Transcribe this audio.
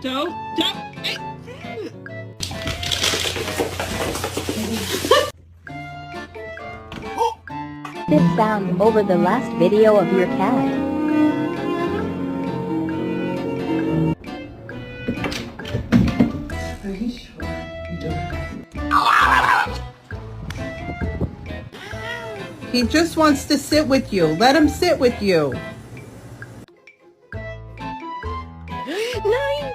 Toe, toe. This sound over the last video of your cat. Are you sure you don't? He just wants to sit with you. Let him sit with you. Nine.